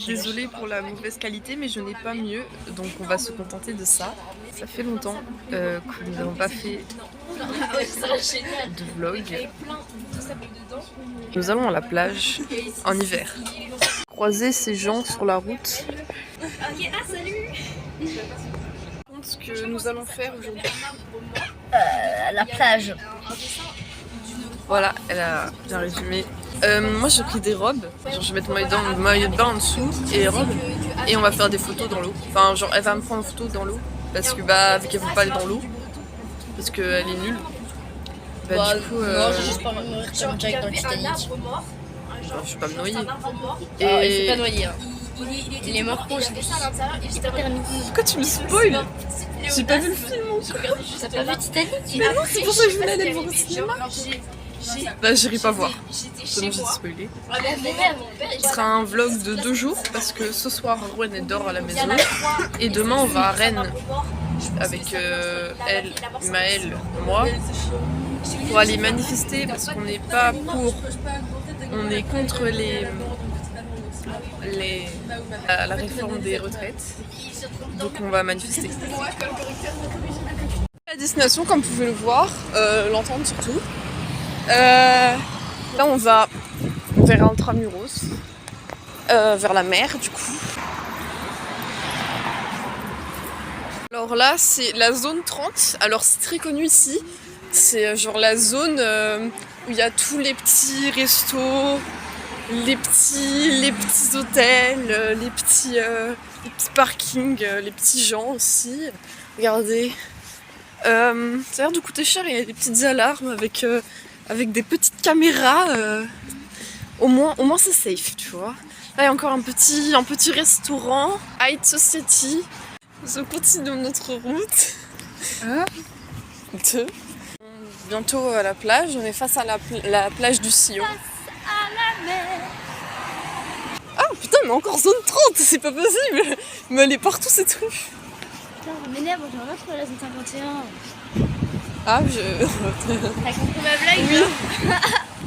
Désolée pour la mauvaise qualité, mais je n'ai pas mieux, donc on va se contenter de ça. Ça fait longtemps que nous n'avons pas fait de vlog. Nous allons à la plage en hiver. Croiser ces gens sur la route. Ce que nous allons faire aujourd'hui. À la plage. Voilà, elle a bien résumé. Moi j'ai pris des robes, genre je vais mettre mon maillot de bain en dessous et robe et on va faire des photos dans l'eau. Enfin genre elle va me prendre en photo dans l'eau parce que bah vu qu'elle ne peut pas aller dans l'eau parce qu'elle est nulle. Bah, du coup non, j'ai juste pas envie de mourir comme Jack dans le Titanic. Je vais pas me noyer. Et il faut pas noyer. Hein. Il est mort quand il pas permis. Pourquoi tu me spoil? J'ai pas vu le film encore. T'as pas vu Titanic? Mais non, c'est pour ça que je voulais aller le voir au cinéma. Bah j'irai pas voir. Sinon j'ai spoilé. Ce sera un vlog de 2 jours parce que ce soir Rouen elle dort à la maison et demain on va à Rennes avec elle, Maëlle, moi pour aller manifester parce qu'on n'est pas pour, on est contre la réforme des retraites, donc on va manifester. La destination, comme vous pouvez le voir, l'entendre surtout. Là on va vers Intramuros, vers la mer du coup. Alors là c'est la zone 30, alors c'est très connu ici, c'est genre la zone où il y a tous les petits restos, les petits hôtels, les petits parkings, les petits gens aussi. Regardez, ça a l'air de coûter cher, il y a des petites alarmes avec des petites caméras. Au moins c'est safe, tu vois. Là il y a encore un petit restaurant, High Society. On continue notre route. Bientôt à la plage, on est face à la plage du Sillon. Ah putain, mais encore zone 30, c'est pas possible. Mais elle est partout cette rue. Putain, ça m'énerve, j'aimerais bien trouver la zone 51. Ah, T'as compris ma blague? Oui.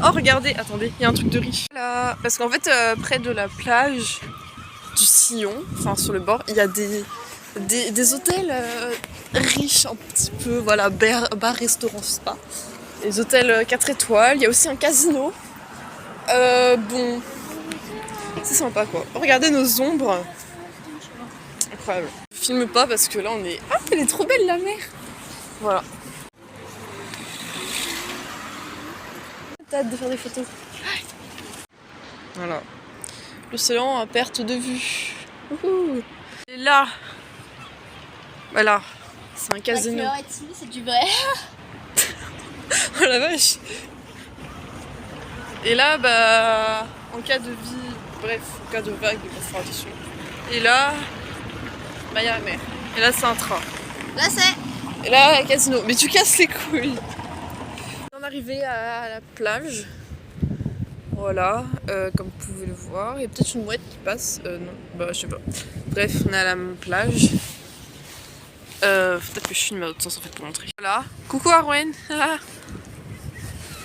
Oh regardez, attendez, il y a un truc de riche. Là, parce qu'en fait, près de la plage du Sillon, enfin sur le bord, il y a des hôtels riches un petit peu, voilà, bar, restaurant, spa. Des hôtels 4 étoiles, il y a aussi un casino. Bon, c'est sympa quoi. Regardez nos ombres. Incroyable. Je filme pas parce que là on est... Ah, elle est trop belle la mer. Voilà. T'as hâte de faire des photos. Voilà. L'océan à perte de vue. Wouhou. Et là, voilà, c'est un casino. C'est du vrai. Oh la vache. Et là, bah, en cas de vie, bref, en cas de vague, il faut faire attention. Et là, bah, il y a la mer. Et là, c'est un train. Là, c'est. Et là, un casino. Mais tu casses les couilles. On est arrivé à la plage. Voilà, comme vous pouvez le voir. Il y a peut-être une mouette qui passe. Non, bah, je sais pas. Bref, on est à la plage. Peut-être que je filme à l'autre sens en fait pour montrer. Voilà. Coucou Arwen.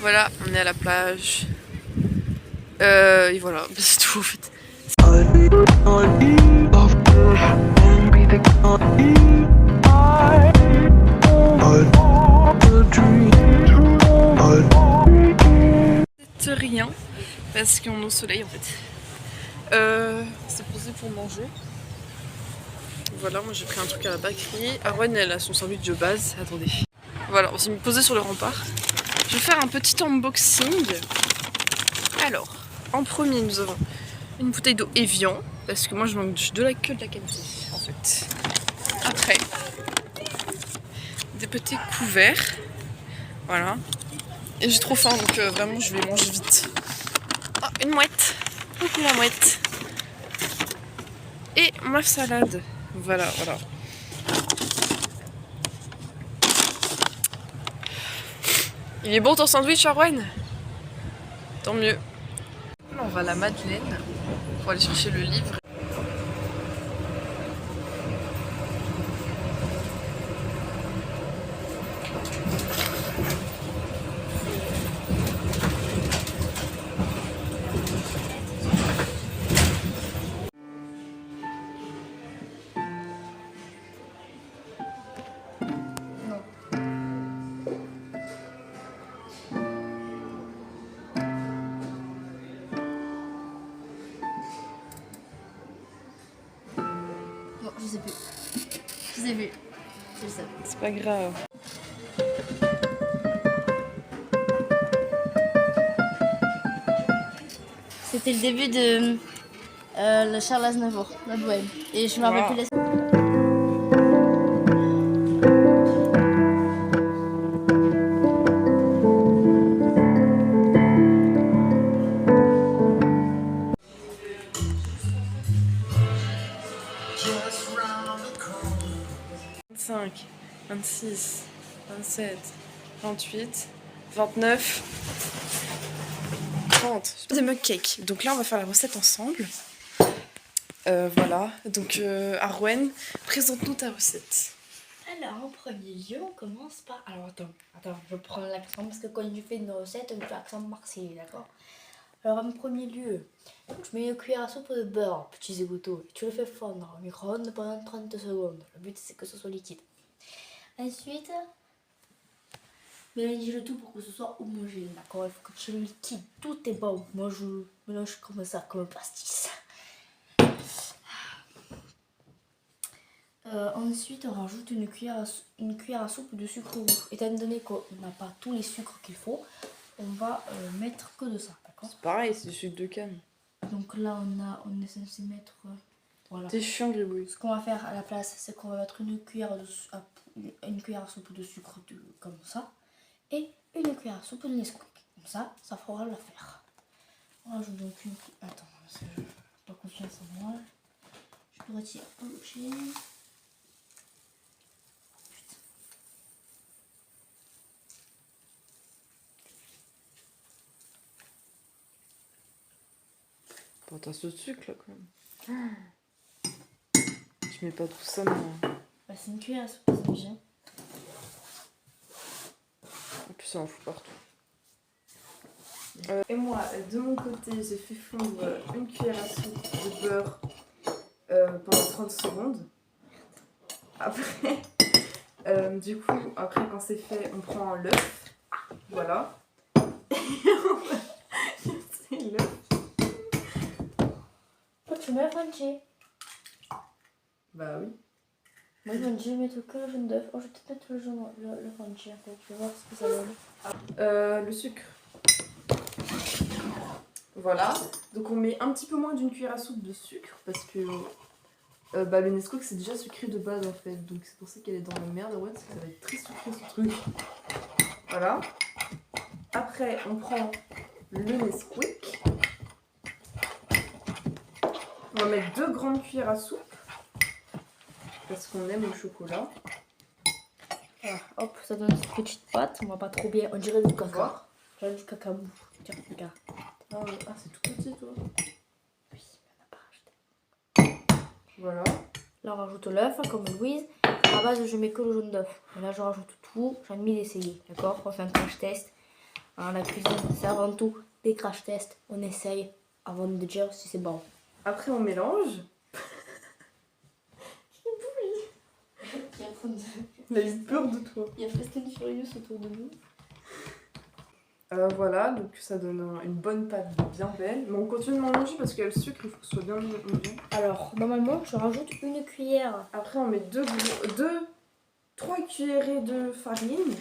Voilà, on est à la plage. Et voilà, c'est tout en fait. C'est rien parce qu'on est au soleil en fait. C'est posé pour manger. Voilà, moi j'ai pris un truc à la bakerie. Arwen elle a son sandwich de base. Attendez. Voilà, on s'est posé sur le rempart. Je vais faire un petit unboxing. Alors, en premier nous avons une bouteille d'eau Evian. Parce que moi je manque que de la qualité en fait. Après, des petits couverts. Voilà. Et j'ai trop faim donc vraiment je vais manger vite. Oh, une mouette. Coucou la mouette. Et ma salade. Voilà, voilà. Il est bon ton sandwich, Arwen? Tant mieux. Là, on va à la Madeleine pour aller chercher le livre. sais plus. Je sais plus. Je sais. C'est pas grave. C'était le début de le Charles Aznavour, la bohème. Et je me rappelle plus la... Vingt-cinq, 26, 27, 28, 29, 30. Des mug cakes. Donc là, on va faire la recette ensemble. Voilà. Donc, Arwen, présente-nous ta recette. Alors, en premier lieu, on commence par... Alors, attends, je prends l'accent parce que quand je fais une recette, je fais l'accent marseillais, d'accord? Alors, en premier lieu, tu mets une cuillère à soupe de beurre, petits égouttaux, et tu le fais fondre au micro-ondes pendant 30 secondes. Le but, c'est que ce soit liquide. Ensuite, mélange le tout pour que ce soit homogène, d'accord? Il faut que tu le liquide, tout est bon. Moi, je mélange comme ça, comme un pastis. Ensuite, on rajoute une cuillère à soupe de sucre roux. Étant donné qu'on n'a pas tous les sucres qu'il faut, on va mettre que de ça, d'accord? C'est pareil, c'est du sucre de canne. Donc là, on est censé mettre... voilà. T'es chiant, Gribouille. Ce qu'on va faire à la place, c'est qu'on va mettre une cuillère à soupe de sucre comme ça. Et une cuillère à soupe de Nesquik. Comme ça, ça fera l'affaire. On rajoute donc une... Attends, parce que je n'ai pas confiance en moi. Je peux retirer l'objet. Bon, t'as ce sucre là quand même. Je mets pas tout ça, mais. Bah, c'est une cuillère à soupe, c'est obligé. En plus, ça en fout partout. Et moi, de mon côté, j'ai fait fondre une cuillère à soupe de beurre pendant 30 secondes. Après, du coup, après quand c'est fait, on prend l'œuf. Voilà. Et on va laisser l'œuf. Toi, tu mets le Frenchy. Bah oui. Moi, je vais mettre que le jaune d'œuf. Oh, je vais peut-être mettre le Frenchy en fait. Je vais voir ce que ça donne. Le sucre. Voilà. Donc on met un petit peu moins d'une cuillère à soupe de sucre parce que le Nesquik c'est déjà sucré de base en fait. Donc c'est pour ça qu'elle est dans la merde, ouais, parce que ça va être très sucré ce truc. Voilà. Après on prend le Nesquik. On va mettre 2 grandes cuillères à soupe parce qu'on aime le chocolat. Voilà. Hop, ça donne cette petite pâte. On va pas trop bien. On dirait du caca. On dirait du cacabou. Tiens, regarde. Ah, c'est tout petit toi. Oui, mais on n'a pas racheté. Voilà. Là, on rajoute l'œuf, comme Louise. À la base, je mets que le jaune d'œuf. Mais là, je rajoute tout. J'ai envie d'essayer. D'accord? On fait un crash test. Alors, la cuisine, c'est avant tout des crash tests. On essaye avant de dire si c'est bon. Après on mélange. Il a eu peur de toi. Il y a Fast and Furious autour de nous. Voilà, donc ça donne une bonne pâte bien belle. Mais on continue de mélanger parce que le sucre, il faut que ce soit bien homogène. Alors, normalement, je rajoute une cuillère. Après, on met 3 cuillerées de farine.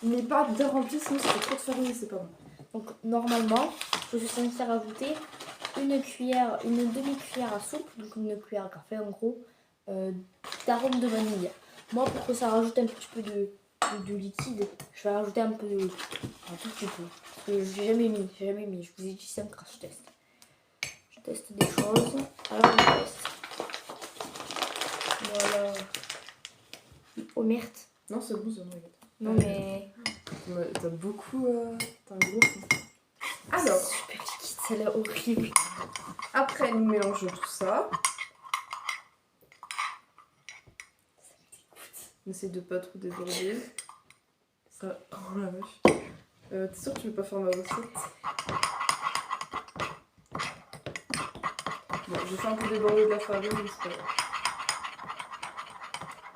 Mais pas bien remplies, sinon c'est trop de farine et c'est pas bon. Donc, normalement, je suis censée rajouter une demi-cuillère à soupe, donc une cuillère à café en gros, d'arôme de vanille. Moi, pour que ça rajoute un petit peu de liquide, je vais rajouter un peu de un tout petit peu. Parce que j'ai jamais mis. Je vous ai dit c'est un crash test. Je teste des choses. Alors on teste. Voilà. Oh merde. Non, c'est bon, ça regarde. Non mais. T'as beaucoup. T'as un gros fond. Alors. Super liquide, ça a l'air horrible. Après, nous mélangeons tout ça. On essaie de pas trop déborder. Ça. Oh la vache. T'es sûr que tu veux pas faire ma recette? Bon, j'ai fait un peu déborder de la farine, mais c'est pas grave.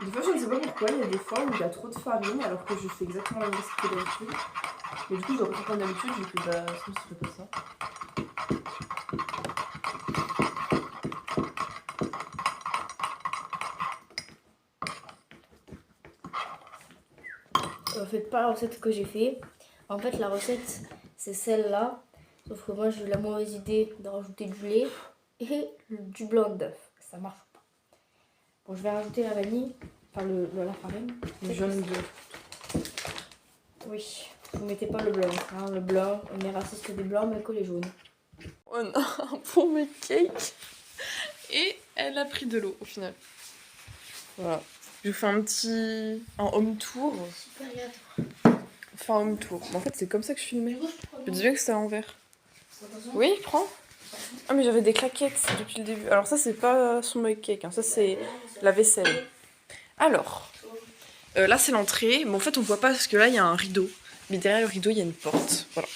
Des fois, je ne sais pas pourquoi, il y a des fois où il y a trop de farine alors que je fais exactement la même recette que d'habitude. Mais du coup, je dois prendre d'habitude, j'ai fait bah, sinon, je ferais pas ça. refaites pas la recette que j'ai fait. En fait, la recette, c'est celle-là. Sauf que moi, j'ai eu la mauvaise idée de rajouter du lait et du blanc d'œuf. Ça marche pas. Bon, je vais rajouter la vanille, enfin la farine. Le jaune d'œuf. Oui, vous mettez pas le blanc. Hein. Le blanc, on est raciste des blancs, mais que les jaunes. On a un pommes cake. Et elle a pris de l'eau au final. Voilà. Je vous fais un home tour. Super gâteau. Enfin, un home tour. En fait, c'est comme ça que je filmais. Je disais que c'était à l'envers. Attention. Oui, prends. Ah, mais j'avais des claquettes depuis le début. Alors, ça, c'est pas son mug cake. Hein. Ça, c'est la vaisselle. Alors, là, c'est l'entrée. Mais en fait, on voit pas parce que là, il y a un rideau. Mais derrière le rideau, il y a une porte. Voilà.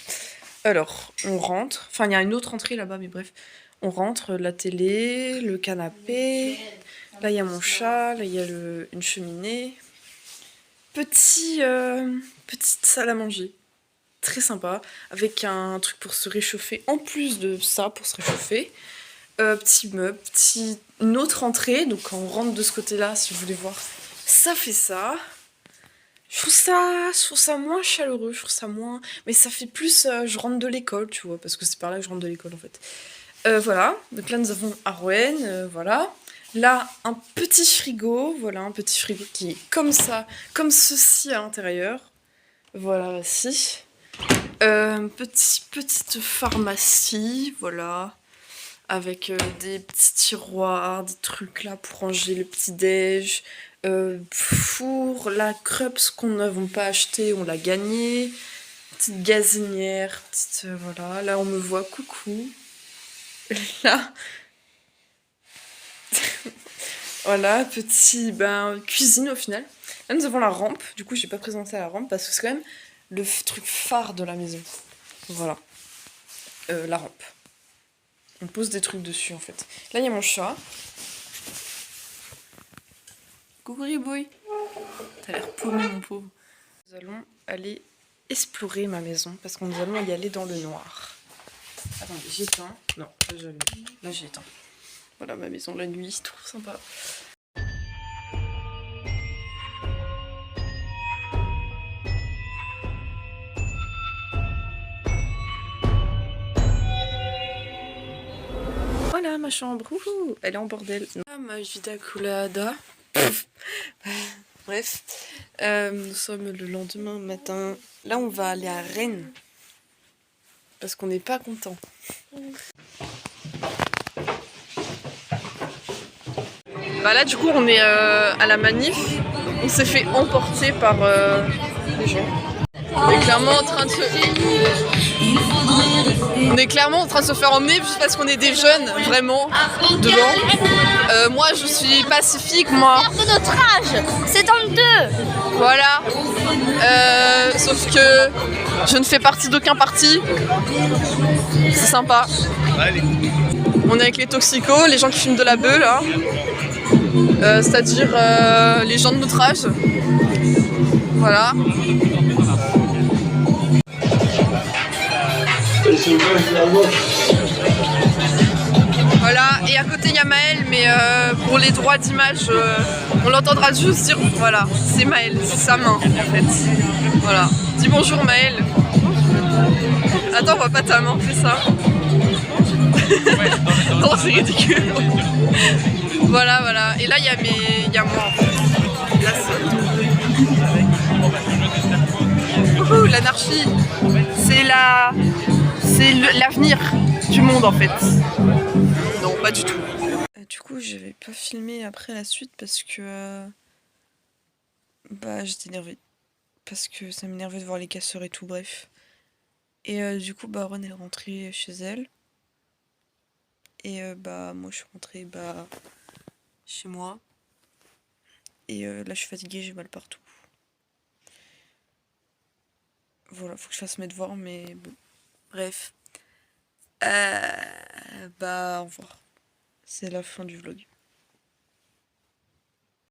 Alors, on rentre. Enfin, il y a une autre entrée là-bas, mais bref. On rentre, la télé, le canapé. Là, il y a mon chat. Là, il y a une cheminée. Petite salle à manger. Très sympa. Avec un truc pour se réchauffer. En plus de ça, pour se réchauffer. Petit meuble. Une autre entrée. Donc, quand on rentre de ce côté-là, si vous voulez voir, ça fait ça. Je trouve ça moins chaleureux, je trouve ça moins... Mais ça fait plus... je rentre de l'école, tu vois, parce que c'est par là que je rentre de l'école, en fait. Voilà, donc là, nous avons Arwen, voilà. Là, un petit frigo, voilà, un petit frigo qui est comme ça, comme ceci à l'intérieur. Voilà, voici. Petite pharmacie, voilà. Avec des petits tiroirs, des trucs là pour ranger le petit-déj. Four, la Krups qu'on n'avons pas acheté, on l'a gagné. Petite gazinière, voilà. Là, on me voit, coucou. Là, voilà, cuisine au final. Là, nous avons la rampe. Du coup, j'ai pas présenté la rampe parce que c'est quand même le truc phare de la maison. Voilà. La rampe. On pose des trucs dessus, en fait. Là, il y a mon chat. Coucou Ribouille. T'as l'air paumé, mon pauvre. Nous allons aller explorer ma maison parce que nous allons y aller dans le noir. Attendez, j'éteins. Non, là j'allume. Là j'éteins. Voilà ma maison la nuit, c'est trop sympa. Voilà ma chambre. Ouhou, elle est en bordel. Ah, ma vida colada. Bref, nous sommes le lendemain matin. Là, on va aller à Rennes. Parce qu'on n'est pas content. Bah là, du coup, on est à la manif. On s'est fait emporter par les gens. On est clairement en train de se faire emmener juste parce qu'on est des jeunes, vraiment, devant. Moi, je suis pacifique, moi. De notre âge, c'est en deux. Voilà. Sauf que je ne fais partie d'aucun parti. C'est sympa. On est avec les toxicos, les gens qui fument de la beuh, là. C'est-à-dire les gens de notre âge. Voilà. Voilà, et à côté il y a Maël, mais pour les droits d'image, on l'entendra juste dire voilà, c'est Maël, c'est sa main en fait. Voilà. Dis bonjour Maël. Attends, on voit pas ta main, fais ça. Non, c'est ridicule. Voilà, voilà. Et là il y a moi en fait. Là, c'est... l'anarchie. C'est l'avenir du monde en fait. Non, pas du tout. Du coup, je vais pas filmer après la suite parce que j'étais énervée. Parce que ça m'énervait de voir les casseurs et tout, bref. Et du coup, Ron est rentrée chez elle. Et moi je suis rentrée chez moi. Et là je suis fatiguée, j'ai mal partout. Voilà, faut que je fasse mes devoirs, mais bon. Bref. Au revoir. C'est la fin du vlog.